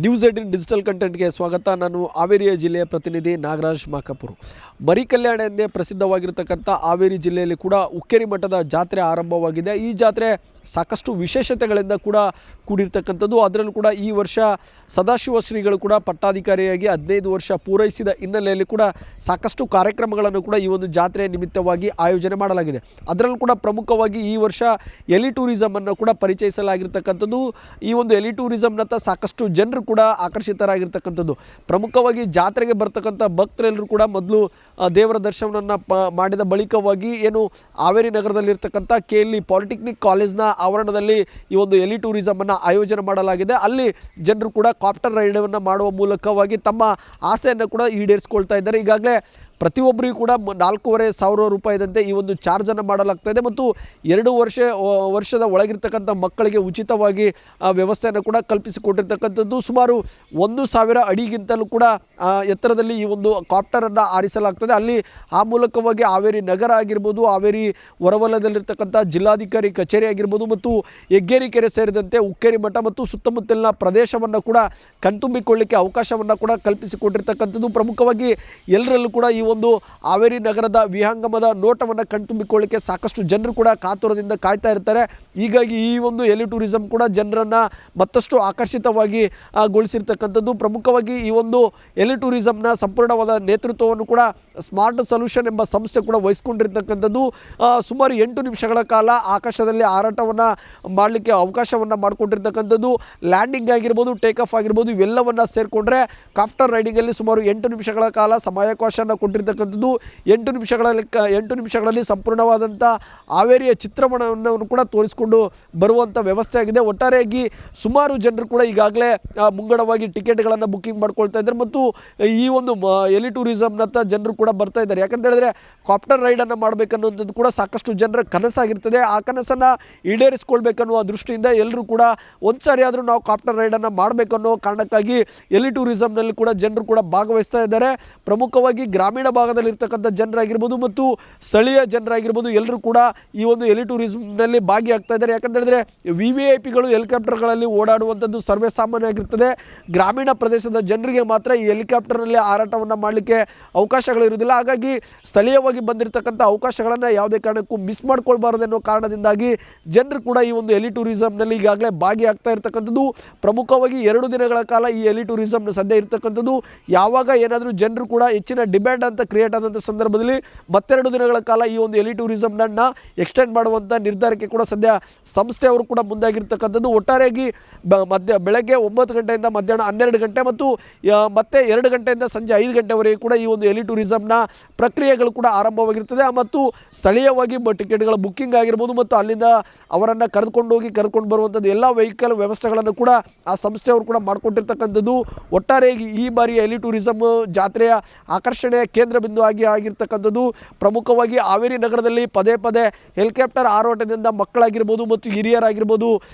News 18 digital ಕಂಟೆಂಟ್ಗೆ ಸ್ವಾಗತ. ನಾನು ಹಾವೇರಿಯ ಜಿಲ್ಲೆಯ ಪ್ರತಿನಿಧಿ ನಾಗರಾಜ್ ಮಾಕಾಪುರ್. ಮರಿ ಕಲ್ಯಾಣ ಎಂದೇ ಪ್ರಸಿದ್ಧವಾಗಿರತಕ್ಕಂಥ ಹಾವೇರಿ ಜಿಲ್ಲೆಯಲ್ಲಿ ಕೂಡ ಹುಕ್ಕೇರಿ ಮಠದ ಜಾತ್ರೆ ಆರಂಭವಾಗಿದೆ. ಈ ಜಾತ್ರೆ ಸಾಕಷ್ಟು ವಿಶೇಷತೆಗಳಿಂದ ಕೂಡ ಕೂಡಿರ್ತಕ್ಕಂಥದ್ದು. ಅದರಲ್ಲೂ ಕೂಡ ಈ ವರ್ಷ ಸದಾಶಿವ ಶ್ರೀಗಳು ಕೂಡ ಪಟ್ಟಾಧಿಕಾರಿಯಾಗಿ 15 ವರ್ಷ ಪೂರೈಸಿದ ಹಿನ್ನೆಲೆಯಲ್ಲಿ ಕೂಡ ಸಾಕಷ್ಟು ಕಾರ್ಯಕ್ರಮಗಳನ್ನು ಕೂಡ ಈ ಒಂದು ಜಾತ್ರೆಯ ನಿಮಿತ್ತವಾಗಿ ಆಯೋಜನೆ ಮಾಡಲಾಗಿದೆ. ಅದರಲ್ಲೂ ಕೂಡ ಪ್ರಮುಖವಾಗಿ ಈ ವರ್ಷ ಎಲಿ ಟೂರಿಸಮನ್ನು ಕೂಡ ಪರಿಚಯಿಸಲಾಗಿರ್ತಕ್ಕಂಥದ್ದು. ಈ ಒಂದು ಎಲಿ ಟೂರಿಸಮ್ನತ್ತ ಸಾಕಷ್ಟು ಜನರು ಕೂಡ ಆಕರ್ಷಿತರಾಗಿರ್ತಕ್ಕಂಥದ್ದು. ಪ್ರಮುಖವಾಗಿ ಜಾತ್ರೆಗೆ ಬರ್ತಕ್ಕಂಥ ಭಕ್ತರೆಲ್ಲರೂ ಕೂಡ ಮೊದಲು ದೇವರ ದರ್ಶನವನ್ನು ಮಾಡಿದ ಬಳಿಕವಾಗಿ ಏನು ಹಾವೇರಿ ನಗರದಲ್ಲಿರ್ತಕ್ಕಂಥ KLE ಪಾಲಿಟೆಕ್ನಿಕ್ ಕಾಲೇಜ್ನ ಆವರಣದಲ್ಲಿ ಈ ಒಂದು ಎಲಿ ಟೂರಿಸಮನ್ನು ಆಯೋಜನೆ ಮಾಡಲಾಗಿದೆ. ಅಲ್ಲಿ ಜನರು ಕೂಡ ಕಾಪ್ಟರ್ ರೈಡನ್ನು ಮಾಡುವ ಮೂಲಕವಾಗಿ ತಮ್ಮ ಆಸೆಯನ್ನು ಕೂಡ ಈಡೇರಿಸ್ಕೊಳ್ತಾ ಇದ್ದಾರೆ. ಈಗಾಗಲೇ ಪ್ರತಿಯೊಬ್ಬರಿಗೂ ಕೂಡ 4,500 ರೂಪಾಯಿದಂತೆ ಈ ಒಂದು ಚಾರ್ಜನ್ನು ಮಾಡಲಾಗ್ತಾ ಇದೆ ಮತ್ತು 2 ವರ್ಷದ ಒಳಗಿರ್ತಕ್ಕಂಥ ಮಕ್ಕಳಿಗೆ ಉಚಿತವಾಗಿ ವ್ಯವಸ್ಥೆಯನ್ನು ಕೂಡ ಕಲ್ಪಿಸಿಕೊಟ್ಟಿರ್ತಕ್ಕಂಥದ್ದು. ಸುಮಾರು 1,000 ಅಡಿಗಿಂತಲೂ ಕೂಡ ಎತ್ತರದಲ್ಲಿ ಈ ಒಂದು ಕಾಪ್ಟರನ್ನು ಹಾರಿಸಲಾಗ್ತದೆ. ಅಲ್ಲಿ ಆ ಮೂಲಕವಾಗಿ ಹಾವೇರಿ ನಗರ ಆಗಿರ್ಬೋದು, ಹಾವೇರಿ ಹೊರವಲಯದಲ್ಲಿರ್ತಕ್ಕಂಥ ಜಿಲ್ಲಾಧಿಕಾರಿ ಕಚೇರಿ ಆಗಿರ್ಬೋದು ಮತ್ತು ಹೆಗ್ಗೇರಿ ಕೆರೆ ಸೇರಿದಂತೆ ಹುಕ್ಕೇರಿ ಮಠ ಮತ್ತು ಸುತ್ತಮುತ್ತಲಿನ ಪ್ರದೇಶವನ್ನು ಕೂಡ ಕಣ್ತುಂಬಿಕೊಳ್ಳಿಕ್ಕೆ ಅವಕಾಶವನ್ನು ಕೂಡ ಕಲ್ಪಿಸಿಕೊಟ್ಟಿರ್ತಕ್ಕಂಥದ್ದು. ಪ್ರಮುಖವಾಗಿ ಎಲ್ಲರಲ್ಲೂ ಕೂಡ ಈ ಒಂದು ಹಾವೇರಿ ನಗರದ ವಿಹಂಗಮದ ನೋಟವನ್ನು ಕಣ್ತುಂಬಿಕೊಳ್ಳಿಕ್ಕೆ ಸಾಕಷ್ಟು ಜನರು ಕೂಡ ಕಾತುರದಿಂದ ಕಾಯ್ತಾ ಇರ್ತಾರೆ. ಹೀಗಾಗಿ ಈ ಒಂದು ಎಲಿ ಟೂರಿಸಂ ಕೂಡ ಜನರನ್ನು ಮತ್ತಷ್ಟು ಆಕರ್ಷಿತವಾಗಿ ಗೊಳಿಸಿರ್ತಕ್ಕಂಥದ್ದು. ಪ್ರಮುಖವಾಗಿ ಈ ಒಂದು ಎಲಿ ಟೂರಿಸಂನ ಸಂಪೂರ್ಣವಾದ ನೇತೃತ್ವವನ್ನು ಕೂಡ ಸ್ಮಾರ್ಟ್ ಸೊಲ್ಯೂಷನ್ ಎಂಬ ಸಂಸ್ಥೆ ಕೂಡ ವಹಿಸ್ಕೊಂಡಿರ್ತಕ್ಕಂಥದ್ದು. ಸುಮಾರು 8 ನಿಮಿಷಗಳ ಕಾಲ ಆಕಾಶದಲ್ಲಿ ಹಾರಾಟವನ್ನು ಮಾಡಲಿಕ್ಕೆ ಅವಕಾಶವನ್ನು ಮಾಡಿಕೊಟ್ಟಿರ್ತಕ್ಕಂಥದ್ದು. ಲ್ಯಾಂಡಿಂಗ್ ಆಗಿರ್ಬೋದು, ಟೇಕ್ ಆಫ್ ಆಗಿರ್ಬೋದು, ಇವೆಲ್ಲವನ್ನು ಸೇರಿಕೊಂಡ್ರೆ ಕಾಫ್ಟರ್ ರೈಡಿಂಗಲ್ಲಿ ಸುಮಾರು 8 ನಿಮಿಷಗಳ ಕಾಲ ಸಮಯಾವಕಾಶವನ್ನು ಕೊಟ್ಟಿರ್ತಕ್ಕಂಥದ್ದು. 8 ನಿಮಿಷಗಳಲ್ಲಿ ಸಂಪೂರ್ಣವಾದಂಥ ಹಾವೇರಿಯ ಚಿತ್ರಮಣವನ್ನು ಕೂಡ ತೋರಿಸಿಕೊಂಡು ಬರುವಂಥ ವ್ಯವಸ್ಥೆ ಆಗಿದೆ. ಒಟ್ಟಾರೆಯಾಗಿ ಸುಮಾರು ಜನರು ಕೂಡ ಈಗಾಗಲೇ ಮುಂಗಡವಾಗಿ ಟಿಕೆಟ್ಗಳನ್ನು ಬುಕ್ಕಿಂಗ್ ಮಾಡ್ಕೊಳ್ತಾ ಇದ್ದಾರೆ ಮತ್ತು ಈ ಒಂದು ಎಲಿ ಟೂರಿಸಮ್ನತ್ತ ಜನರು ಕೂಡ ಬರ್ತಾ ಇದ್ದಾರೆ. ಯಾಕಂತ ಹೇಳಿದ್ರೆ ಕಾಪ್ಟರ್ ರೈಡನ್ನು ಮಾಡಬೇಕನ್ನುವಂಥದ್ದು ಕೂಡ ಸಾಕಷ್ಟು ಜನರ ಕನಸಾಗಿರ್ತದೆ. ಆ ಕನಸನ್ನು ಈಡೇರಿಸ್ಕೊಳ್ಬೇಕನ್ನುವ ದೃಷ್ಟಿಯಿಂದ ಎಲ್ಲರೂ ಕೂಡ ಒಂದು ಸಾರಿ ಆದರೂ ನಾವು ಕಾಪ್ಟರ್ ರೈಡನ್ನು ಮಾಡಬೇಕನ್ನೋ ಕಾರಣಕ್ಕಾಗಿ ಎಲಿ ಟೂರಿಸಮ್ನಲ್ಲಿ ಕೂಡ ಜನರು ಕೂಡ ಭಾಗವಹಿಸ್ತಾ ಇದ್ದಾರೆ. ಪ್ರಮುಖವಾಗಿ ಗ್ರಾಮೀಣ ಭಾಗದಲ್ಲಿರ್ತಕ್ಕಂಥ ಜನರಾಗಿರ್ಬೋದು ಮತ್ತು ಸ್ಥಳೀಯ ಜನರಾಗಿರ್ಬೋದು ಎಲ್ಲರೂ ಕೂಡ ಈ ಒಂದು ಎಲಿ ಟೂರಿಸಮ್ನಲ್ಲಿ ಭಾಗಿಯಾಗ್ತಾ ಇದ್ದಾರೆ. ಯಾಕಂತ ಹೇಳಿದ್ರೆ VVIPಗಳು ಹೆಲಿಕಾಪ್ಟರ್ಗಳಲ್ಲಿ ಓಡಾಡುವಂಥದ್ದು ಸರ್ವೇ ಸಾಮಾನ್ಯ ಆಗಿರ್ತದೆ. ಗ್ರಾಮೀಣ ಪ್ರದೇಶದ ಜನರಿಗೆ ಮಾತ್ರ ಈ ಹೆಲಿಕಾಪ್ಟರ್ನಲ್ಲಿ ಹಾರಾಟವನ್ನು ಮಾಡಲಿಕ್ಕೆ ಅವಕಾಶಗಳಿರುವುದಿಲ್ಲ. ಹಾಗಾಗಿ ಸ್ಥಳೀಯವಾಗಿ ಬಂದಿರತಕ್ಕಂಥ ಅವಕಾಶಗಳನ್ನು ಯಾವುದೇ ಕಾರಣಕ್ಕೂ ಮಿಸ್ ಮಾಡ್ಕೊಳ್ಬಾರದು ಅನ್ನೋ ಕಾರಣದಿಂದಾಗಿ ಜನರು ಕೂಡ ಈ ಒಂದು ಎಲಿ ಟೂರಿಸಮ್ನಲ್ಲಿ ಈಗಾಗಲೇ ಭಾಗಿಯಾಗ್ತಾ ಇರ್ತಕ್ಕಂಥದ್ದು. ಪ್ರಮುಖವಾಗಿ 2 ದಿನಗಳ ಕಾಲ ಈ ಎಲಿ ಟೂರಿಸಮ್ನ ಸದ್ಯ ಇರ್ತಕ್ಕಂಥದ್ದು. ಯಾವಾಗ ಏನಾದರೂ ಜನರು ಕೂಡ ಹೆಚ್ಚಿನ ಡಿಮ್ಯಾಂಡ್ ಅಂತ ಕ್ರಿಯೇಟ್ ಆದಂಥ ಸಂದರ್ಭದಲ್ಲಿ ಮತ್ತೆರಡು ದಿನಗಳ ಕಾಲ ಈ ಒಂದು ಎಲಿ ಟೂರಿಸಮ್ನನ್ನು ಎಕ್ಸ್ಟೆಂಡ್ ಮಾಡುವಂಥ ನಿರ್ಧಾರಕ್ಕೆ ಕೂಡ ಸದ್ಯ ಸಂಸ್ಥೆಯವರು ಕೂಡ ಮುಂದಾಗಿರ್ತಕ್ಕಂಥದ್ದು. ಒಟ್ಟಾರೆಯಾಗಿ ಬೆಳಗ್ಗೆ 9 ಗಂಟೆಯಿಂದ ಮಧ್ಯಾಹ್ನ 12 ಗಂಟೆ ಮತ್ತು ಮತ್ತೆ 2 ಗಂಟೆಯಿಂದ ಸಂಜೆ 5 ಗಂಟೆವರೆಗೆ ಕೂಡ ಈ ಒಂದು ಎಲಿ ಟೂರಿಸಮ್ನ ಪ್ರಕ್ರಿಯೆಗಳು ಕೂಡ ಆರಂಭವಾಗಿರ್ತದೆ ಮತ್ತು ಸ್ಥಳೀಯವಾಗಿ ಟಿಕೆಟ್ಗಳ ಬುಕ್ಕಿಂಗ್ ಆಗಿರ್ಬೋದು ಮತ್ತು ಅಲ್ಲಿಂದ ಅವರನ್ನು ಕರೆದುಕೊಂಡು ಬರುವಂಥದ್ದು ಎಲ್ಲ ವೆಹಿಕಲ್ ವ್ಯವಸ್ಥೆಗಳನ್ನು ಕೂಡ ಆ ಸಂಸ್ಥೆಯವರು ಕೂಡ ಮಾಡಿಕೊಟ್ಟಿರ್ತಕ್ಕಂಥದ್ದು. ಒಟ್ಟಾರೆಯಾಗಿ ಈ ಬಾರಿಯ ಎಲಿ ಟೂರಿಸಮ್ ಜಾತ್ರೆಯ ಆಕರ್ಷಣೆಯ ಕೇಂದ್ರ ಬಿಂದು ಆಗಿರ್ತಕ್ಕಂಥದ್ದು. ಪ್ರಮುಖವಾಗಿ ಹಾವೇರಿ ನಗರದಲ್ಲಿ ಪದೇ ಹೆಲಿಕಾಪ್ಟರ್ ಹಾರಾಟದಿಂದ ಮಕ್ಕಳಾಗಿರ್ಬೋದು ಮತ್ತು ಹಿರಿಯರಾಗಿರ್ಬೋದು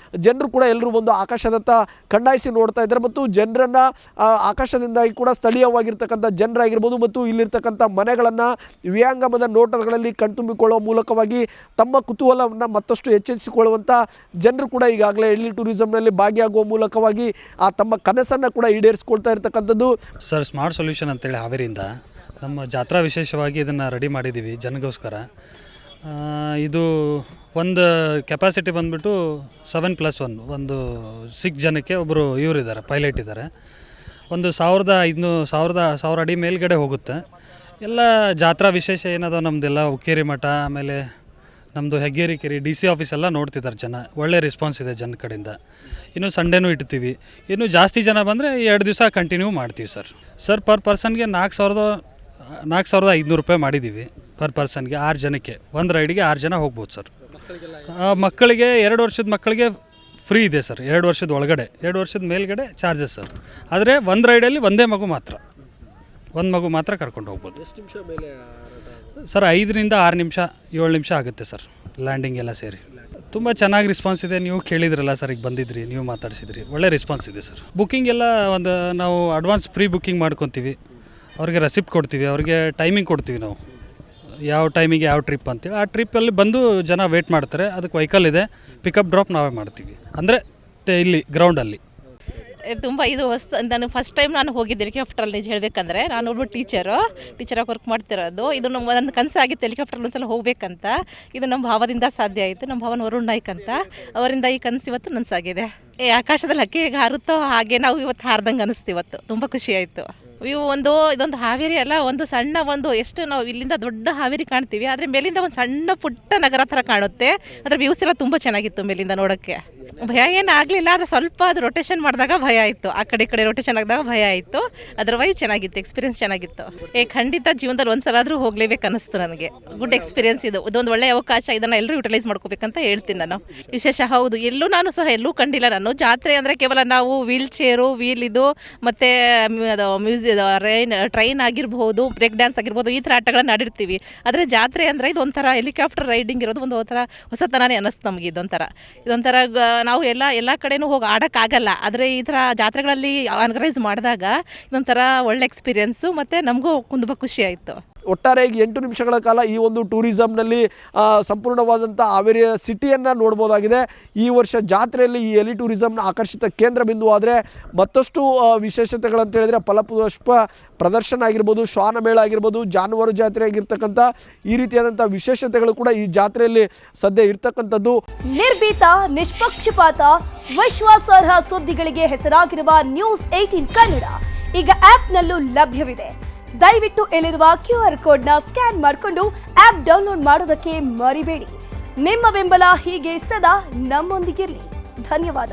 ಜನರು ಕೂಡ ಎಲ್ಲರೂ ಒಂದು ಆಕಾಶದತ್ತ ಕಣ್ಣಾಯಿಸಿ ನೋಡ್ತಾ ಇದ್ದಾರೆ ಮತ್ತು ಜನರನ್ನು ಆಕಾಶದಿಂದಾಗಿ ಕೂಡ ಸ್ಥಳೀಯವಾಗಿರ್ತಕ್ಕಂಥ ಜನರಾಗಿರ್ಬೋದು ಮತ್ತು ಇಲ್ಲಿರ್ತಕ್ಕಂಥ ಮನೆಗಳನ್ನು ವಿಹಂಗಮದ ನೋಟಗಳಲ್ಲಿ ಕಣ್ತುಂಬಿಕೊಳ್ಳುವ ಮೂಲಕವಾಗಿ ತಮ್ಮ ಕುತೂಹಲವನ್ನು ಮತ್ತಷ್ಟು ಹೆಚ್ಚಿಸಿಕೊಳ್ಳುವಂಥ ಜನರು ಕೂಡ ಈಗಾಗಲೇ ಎಲಿ ಟೂರಿಸಮ್ನಲ್ಲಿ ಭಾಗಿಯಾಗುವ ಮೂಲಕವಾಗಿ ಆ ತಮ್ಮ ಕನಸನ್ನು ಕೂಡ ಈಡೇರಿಸಿಕೊಳ್ತಾ ಇರ್ತಕ್ಕಂಥದ್ದು. ಸರ್, ಸ್ಮಾರ್ಟ್ ಸೊಲ್ಯೂಷನ್ ಅಂತೇಳಿ ಹಾವೇರಿಯಿಂದ ನಮ್ಮ ಜಾತ್ರಾ ವಿಶೇಷವಾಗಿ ಇದನ್ನು ರೆಡಿ ಮಾಡಿದ್ದೀವಿ ಜನಗೋಸ್ಕರ. ಇದು ಒಂದು ಕೆಪಾಸಿಟಿ ಬಂದುಬಿಟ್ಟು 7+1 ಒಂದು 6 ಜನಕ್ಕೆ ಒಬ್ಬರು ಇವರಿದ್ದಾರೆ, ಪೈಲಟ್ ಇದ್ದಾರೆ. ಒಂದು 1,500 ಅಡಿ ಮೇಲ್ಗಡೆ ಹೋಗುತ್ತೆ. ಎಲ್ಲ ಜಾತ್ರಾ ವಿಶೇಷ ಏನದ ನಮ್ಮದೆಲ್ಲ ಹುಕ್ಕೇರಿ ಮಠ, ಆಮೇಲೆ ನಮ್ಮದು ಹೆಗ್ಗೇರಿ ಕೆರೆ, DC ಆಫೀಸ್ ಎಲ್ಲ ನೋಡ್ತಿದ್ದಾರೆ ಜನ. ಒಳ್ಳೆ ರೆಸ್ಪಾನ್ಸ್ ಇದೆ ಜನ ಕಡೆಯಿಂದ. ಇನ್ನು ಸಂಡೇನೂ ಇಡ್ತೀವಿ. ಇನ್ನು ಜಾಸ್ತಿ ಜನ ಬಂದರೆ 2 ದಿವಸ ಕಂಟಿನ್ಯೂ ಮಾಡ್ತೀವಿ ಸರ್. ಪರ್ ಪರ್ಸನ್ಗೆ 4,500 ರೂಪಾಯಿ ಮಾಡಿದ್ದೀವಿ ಪರ್ ಪರ್ಸನ್ಗೆ. 6 ಜನಕ್ಕೆ ಒಂದು ರೈಡಿಗೆ 6 ಜನ ಹೋಗ್ಬೋದು ಸರ್. ಮಕ್ಕಳಿಗೆ 2 ವರ್ಷದ ಮಕ್ಕಳಿಗೆ ಫ್ರೀ ಇದೆ ಸರ್. 2 ವರ್ಷದ ಒಳಗಡೆ, 2 ವರ್ಷದ ಮೇಲ್ಗಡೆ ಚಾರ್ಜಸ್ ಸರ್. ಆದರೆ ಒಂದು ರೈಡಲ್ಲಿ ಒಂದು ಮಗು ಮಾತ್ರ ಕರ್ಕೊಂಡು ಹೋಗ್ಬೋದು. ಎಷ್ಟು ನಿಮಿಷ ಮೇಲೆ ಸರ್? 5ರಿಂದ 6 ನಿಮಿಷ, 7 ನಿಮಿಷ ಆಗುತ್ತೆ ಸರ್ ಲ್ಯಾಂಡಿಂಗ್ ಎಲ್ಲ ಸೇರಿ. ತುಂಬ ಚೆನ್ನಾಗಿ ರೆಸ್ಪಾನ್ಸ್ ಇದೆ. ನೀವು ಕೇಳಿದ್ರಲ್ಲ ಸರ್, ಈಗ ಬಂದಿದ್ರಿ, ನೀವು ಮಾತಾಡಿಸಿದ್ರಿ, ಒಳ್ಳೆ ರೆಸ್ಪಾನ್ಸ್ ಇದೆ ಸರ್. ಬುಕ್ಕಿಂಗ್ ಎಲ್ಲ ನಾವು ಅಡ್ವಾನ್ಸ್ ಪ್ರೀ ಬುಕ್ಕಿಂಗ್ ಮಾಡ್ಕೊತೀವಿ. ಅವ್ರಿಗೆ ರೆಸಿಪ್ಟ್ ಕೊಡ್ತೀವಿ, ಅವ್ರಿಗೆ ಟೈಮಿಂಗ್ ಕೊಡ್ತೀವಿ ನಾವು, ಯಾವ ಟೈಮಿಗೆ ಯಾವ ಟ್ರಿಪ್ ಅಂತೇಳಿ. ಆ ಟ್ರಿಪ್ಪಲ್ಲಿ ಬಂದು ಜನ ವೇಟ್ ಮಾಡ್ತಾರೆ. ಅದಕ್ಕೆ ವೆಹಿಕಲ್ ಇದೆ, ಪಿಕಪ್ ಡ್ರಾಪ್ ನಾವೇ ಮಾಡ್ತೀವಿ. ಅಂದರೆ ಇಲ್ಲಿ ಗ್ರೌಂಡಲ್ಲಿ ತುಂಬ ಇದು ನಾನು ಫಸ್ಟ್ ಟೈಮ್ ನಾನು ಹೋಗಿದ್ದೆ ಹೆಲಿಕಾಪ್ಟ್ರಲ್ಲಿ ನಿಜ ಹೇಳಬೇಕಂದ್ರೆ. ನಾನು ಒಬ್ಬ ಟೀಚರಾಗಿ ವರ್ಕ್ ಮಾಡ್ತಿರೋದು. ಇದು ನನ್ನ ಕನಸಾಗಿತ್ತು ಹೆಲಿಕಾಪ್ಟ್ರಲ್ಲಿ ಒಂದ್ಸಲ ಹೋಗಬೇಕಂತ. ಇದು ನಮ್ಮ ಭಾವದಿಂದ ಸಾಧ್ಯ ಆಯಿತು. ನಮ್ಮ ಭಾವನ ವರುಣ್ ನಾಯ್ಕ್ ಅಂತ, ಅವರಿಂದ ಈ ಕನಸು ಇವತ್ತು ನನಸಾಗಿದೆ. ಆಕಾಶದಲ್ಲಿ ಹಕ್ಕಿ ಹೇಗೆ ಹಾರುತ್ತೋ ಹಾಗೆ ನಾವು ಇವತ್ತು ಹಾರ್ದಂಗೆ ಅನಿಸ್ತು. ಇವತ್ತು ತುಂಬ ಖುಷಿ ಆಯಿತು. ಇದೊಂದು ಹಾವೇರಿ ಅಲ್ಲ, ಒಂದು ಸಣ್ಣ ಎಷ್ಟು ನಾವು ಇಲ್ಲಿಂದ ದೊಡ್ಡ ಹಾವೇರಿ ಕಾಣ್ತೀವಿ, ಆದರೆ ಮೇಲಿಂದ ಒಂದು ಸಣ್ಣ ಪುಟ್ಟ ನಗರ ಥರ ಕಾಣುತ್ತೆ. ಅದರ ವ್ಯೂಸ್ ಎಲ್ಲ ತುಂಬ ಚೆನ್ನಾಗಿತ್ತು ಮೇಲಿಂದ ನೋಡೋಕ್ಕೆ. ಭಯ ಏನು ಆಗಲಿಲ್ಲ, ಆದರೆ ಸ್ವಲ್ಪ ಅದು ರೊಟೇಷನ್ ಮಾಡಿದಾಗ ಭಯ ಆಯಿತು. ಆ ಕಡೆ ಈ ಕಡೆ ರೊಟೇಷನ್ ಆಗಿದಾಗ ಭಯ ಆಯಿತು. ಅದರ್ವೈಸ್ ಚೆನ್ನಾಗಿತ್ತು, ಎಕ್ಸ್ಪೀರಿಯನ್ಸ್ ಚೆನ್ನಾಗಿತ್ತು. ಖಂಡಿತ ಜೀವನದಲ್ಲಿ ಒಂದ್ಸಲ ಆದರೂ ಹೋಗಲೇಬೇಕು ಅನ್ನಿಸ್ತು ನನಗೆ. ಗುಡ್ ಎಕ್ಸ್ಪೀರಿಯನ್ಸ್ ಇದೊಂದು ಒಳ್ಳೆಯ ಅವಕಾಶ. ಇದನ್ನು ಎಲ್ಲರೂ ಯುಟಿಲೈಸ್ ಮಾಡ್ಕೋಬೇಕಂತ ಹೇಳ್ತೀನಿ ನಾನು. ವಿಶೇಷ ಹೌದು, ನಾನು ಸಹ ಎಲ್ಲೂ ಕಂಡಿಲ್ಲ. ನಾನು ಜಾತ್ರೆ ಅಂದರೆ ಕೇವಲ ನಾವು ವೀಲ್ ಚೇರು, ಇದು ಮತ್ತು ಟ್ರೈನ್ ಆಗಿರ್ಬೋದು, ಬ್ರೇಕ್ ಡ್ಯಾನ್ಸ್ ಆಗಿರ್ಬೋದು, ಈ ಥರ ಆಟಗಳನ್ನ ಆಡಿರ್ತೀವಿ. ಆದರೆ ಜಾತ್ರೆ ಅಂದರೆ ಇದೊಂಥರ ಹೆಲಿಕಾಪ್ಟರ್ ರೈಡಿಂಗ್ ಇರೋದು ಒಂಥರ ಹೊಸತನನೇ ಅನ್ನಿಸ್ತು ನಮಗೆ. ಇದೊಂಥರ ನಾವು ಎಲ್ಲ ಕಡೆನೂ ಹೋಗಿ ಆಡೋಕ್ಕಾಗಲ್ಲ. ಆದರೆ ಈ ಥರ ಜಾತ್ರೆಗಳಲ್ಲಿ ಆರ್ಗನೈಸ್ ಮಾಡಿದಾಗ ಇದೊಂಥರ ಒಳ್ಳೆ ಎಕ್ಸ್ಪೀರಿಯೆನ್ಸು ಮತ್ತು ನಮಗೂ ತುಂಬ ಖುಷಿ ಆಯಿತು. ಒಟ್ಟಾರೆಯಾಗಿ 8 ನಿಮಿಷಗಳ ಕಾಲ ಈ ಒಂದು ಟೂರಿಸಮ್ನಲ್ಲಿ ಸಂಪೂರ್ಣವಾದಂಥ ಹಾವೇರಿಯ ಸಿಟಿಯನ್ನು ನೋಡ್ಬೋದಾಗಿದೆ. ಈ ವರ್ಷ ಜಾತ್ರೆಯಲ್ಲಿ ಈ ಎಲಿ ಟೂರಿಸಮ್ನ ಆಕರ್ಷಿತ ಕೇಂದ್ರ ಬಿಂದು. ಆದರೆ ಮತ್ತಷ್ಟು ವಿಶೇಷತೆಗಳಂತ ಹೇಳಿದರೆ ಫಲಪುಷ್ಪ ಪ್ರದರ್ಶನ ಆಗಿರ್ಬೋದು, ಶ್ವಾನ ಮೇಳ ಆಗಿರ್ಬೋದು, ಜಾನುವಾರು ಜಾತ್ರೆ ಆಗಿರ್ತಕ್ಕಂಥ ಈ ರೀತಿಯಾದಂಥ ವಿಶೇಷತೆಗಳು ಕೂಡ ಈ ಜಾತ್ರೆಯಲ್ಲಿ ಸದ್ಯ ಇರ್ತಕ್ಕಂಥದ್ದು. ನಿರ್ಭೀತ, ನಿಷ್ಪಕ್ಷಪಾತ, ವಿಶ್ವಾಸಾರ್ಹ ಸುದ್ದಿಗಳಿಗೆ ಹೆಸರಾಗಿರುವ ನ್ಯೂಸ್ 18 ಕನ್ನಡ ಈಗ ಆಪ್ನಲ್ಲೂ ಲಭ್ಯವಿದೆ. ದಯವಿಟ್ಟು ಇಲ್ಲಿರುವ QR ಕೋಡ್ನ ಸ್ಕ್ಯಾನ್ ಮಾಡಿಕೊಂಡು ಆಪ್ ಡೌನ್ಲೋಡ್ ಮಾಡೋದಕ್ಕೆ ಮರಿಬೇಡಿ. ನಿಮ್ಮ ಬೆಂಬಲ ಹೀಗೆ ಸದಾ ನಮ್ಮೊಂದಿಗಿರಲಿ. ಧನ್ಯವಾದ.